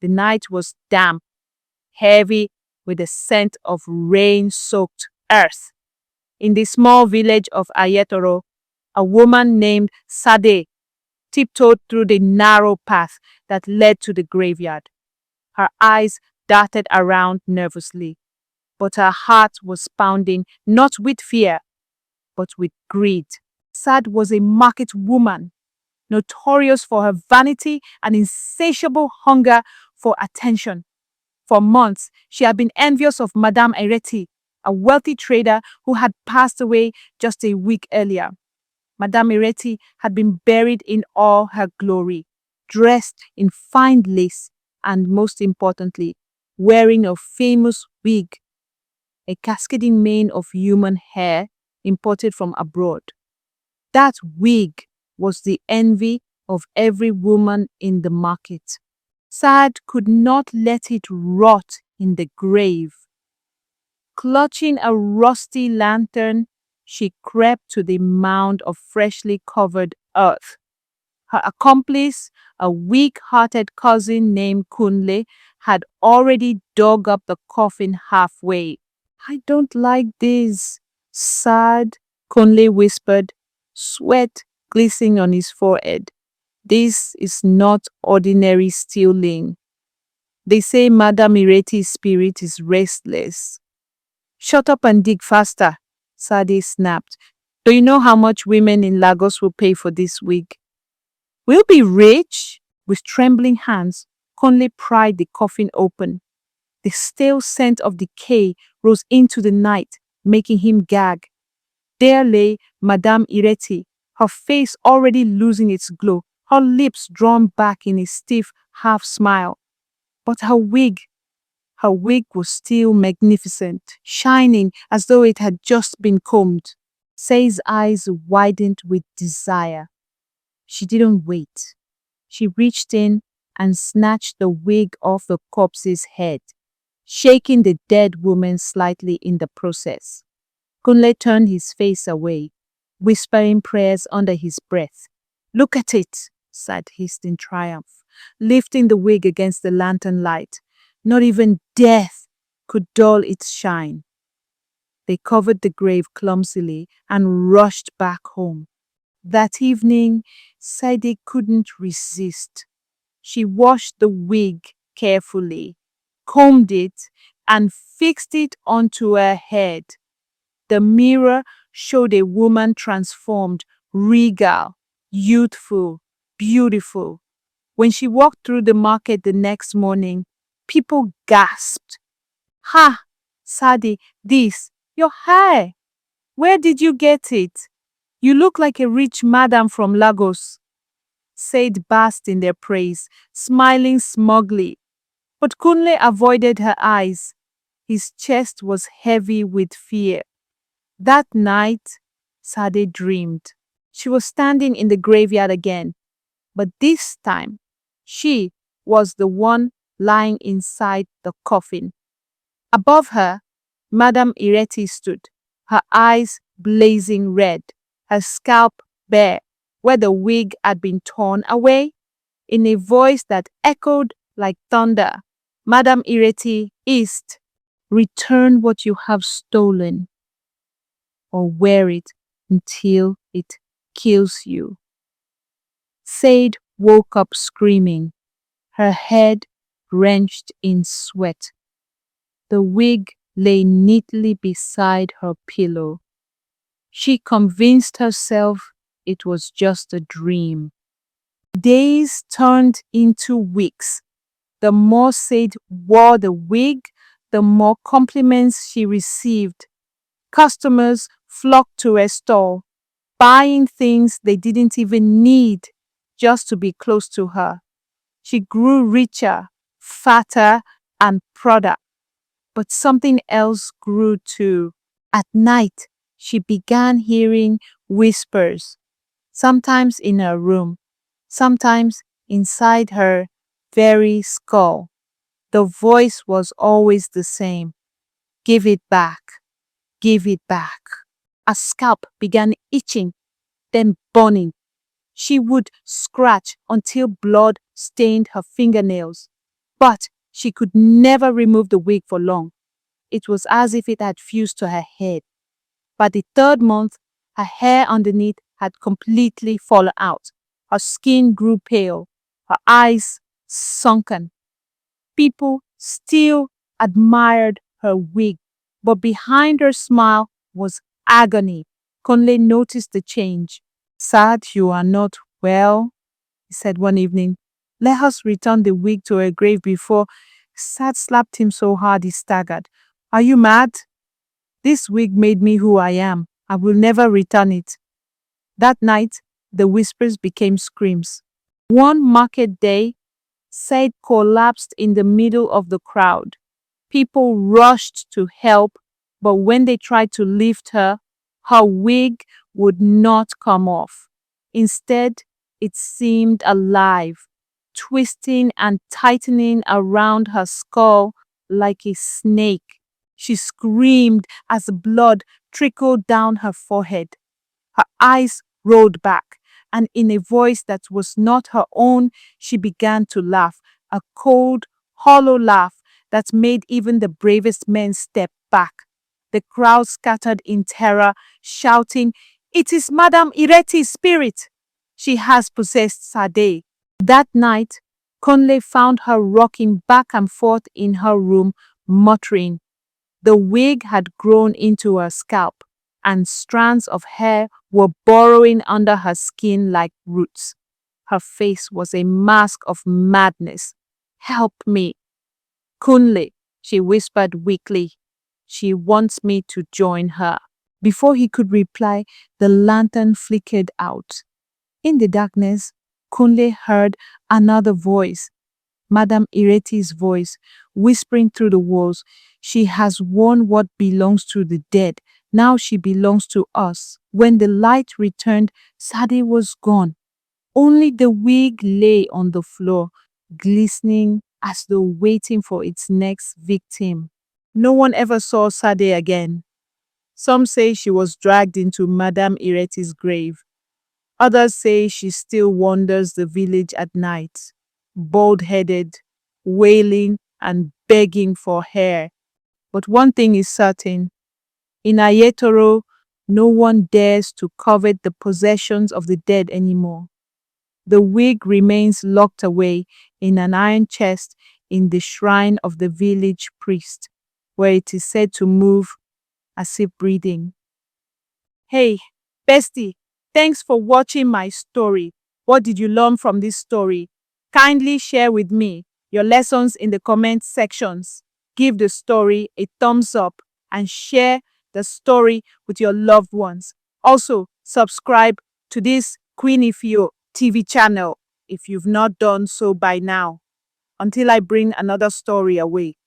The night was damp, heavy with the scent of rain-soaked earth. In the small village of Ayetoro, a woman named Sade tiptoed through the narrow path that led to the graveyard. Her eyes darted around nervously, but her heart was pounding not with fear, but with greed. Sad was a market woman, notorious for her vanity and insatiable hunger for attention. For months, she had been envious of Madame Ereti, a wealthy trader who had passed away just a week earlier. Madame Ereti had been buried in all her glory, dressed in fine lace, and most importantly, wearing a famous wig, a cascading mane of human hair imported from abroad. That wig was the envy of every woman in the market. Sad could not let it rot in the grave. Clutching a rusty lantern, she crept to the mound of freshly covered earth. Her accomplice, a weak-hearted cousin named 𝐾𝐞𝐿, had already dug up the coffin halfway. "I don't like this, Sad," 𝐾𝐿 whispered, sweat glistening on his forehead. "This is not ordinary stealing. They say Madame Ereti's spirit is restless." "Shut up and dig faster," Sade snapped. "Do you know how much women in Lagos will pay for this wig?" "We'll be rich." With trembling hands, 𝐾𝐿 pried the coffin open. The stale scent of decay rose into the night, making him gag. There lay Madame Ereti, her face already losing its glow, her lips drawn back in a stiff half-smile. But her wig was still magnificent, shining as though it had just been combed. Say's eyes widened with desire. She didn't wait. She reached in and snatched the wig off the corpse's head, shaking the dead woman slightly in the process. 𝐾𝐿 turned his face away, whispering prayers under his breath. "Look at it," Sad hissed in triumph, lifting the wig against the lantern light. Not even death could dull its shine. They covered the grave clumsily and rushed back home. That evening, Sade couldn't resist. She washed the wig carefully, combed it, and fixed it onto her head. The mirror showed a woman transformed, regal, youthful, beautiful. When she walked through the market the next morning, people gasped. "Ha, Sade, this, your hair! Where did you get it? You look like a rich madam from Lagos." Said basked in their praise, smiling smugly. But 𝐾𝐿 avoided her eyes. His chest was heavy with fear. That night, Sade dreamed. She was standing in the graveyard again, but this time, she was the one lying inside the coffin. Above her, Madame Ereti stood, her eyes blazing red, her scalp bare where the wig had been torn away. In a voice that echoed like thunder, Madame Ereti hissed, "Return what you have stolen, or wear it until it kills you." Sade woke up screaming, her head drenched in sweat. The wig lay neatly beside her pillow. She convinced herself it was just a dream. Days turned into weeks. The more Sade wore the wig, the more compliments she received. Customers flocked to her stall, buying things they didn't even need just to be close to her. She grew richer, fatter, and prouder. But something else grew too. At night, she began hearing whispers, sometimes in her room, sometimes inside her very skull. The voice was always the same. "Give it back. Give it back." Her scalp began itching, then burning. She would scratch until blood stained her fingernails. But she could never remove the wig for long. It was as if it had fused to her head. By the third month, her hair underneath had completely fallen out. Her skin grew pale, her eyes sunken. People still admired her wig, but behind her smile was agony. Conley noticed the change. "Sad you are not well," he said one evening. "Let us return the wig to her grave before—" Sad slapped him so hard he staggered. "Are you mad? This wig made me who I am. I will never return it." That night, the whispers became screams. One market day, Said collapsed in the middle of the crowd. People rushed to help, but when they tried to lift her, her wig would not come off. Instead, it seemed alive, twisting and tightening around her skull like a snake. She screamed as blood trickled down her forehead. Her eyes rolled back, and in a voice that was not her own, she began to laugh, a cold, hollow laugh that made even the bravest men step back. The crowd scattered in terror, shouting, "It is Madame Irete's spirit! She has possessed Sade." That night, Conley found her rocking back and forth in her room, muttering. The wig had grown into her scalp, and strands of hair were burrowing under her skin like roots. Her face was a mask of madness. "Help me, Kunle," she whispered weakly. "She wants me to join her." Before he could reply, the lantern flickered out. In the darkness, Kunle heard another voice, Madame Irete's voice, whispering through the walls. "She has won what belongs to the dead. Now she belongs to us." When the light returned, Sade was gone. Only the wig lay on the floor, glistening as though waiting for its next victim. No one ever saw Sade again. Some say she was dragged into Madame Irete's grave. Others say she still wanders the village at night, bald-headed, wailing and begging for hair. But one thing is certain. In Ayetoro, no one dares to covet the possessions of the dead anymore. The wig remains locked away in an iron chest in the shrine of the village priest, where it is said to move as if breathing. Hey, bestie, thanks for watching my story. What did you learn from this story? Kindly share with me your lessons in the comment sections. Give the story a thumbs up and share the story with your loved ones. Also, subscribe to this 𝐾𝐞𝐿 TV channel if you've not done so by now. Until I bring another story away.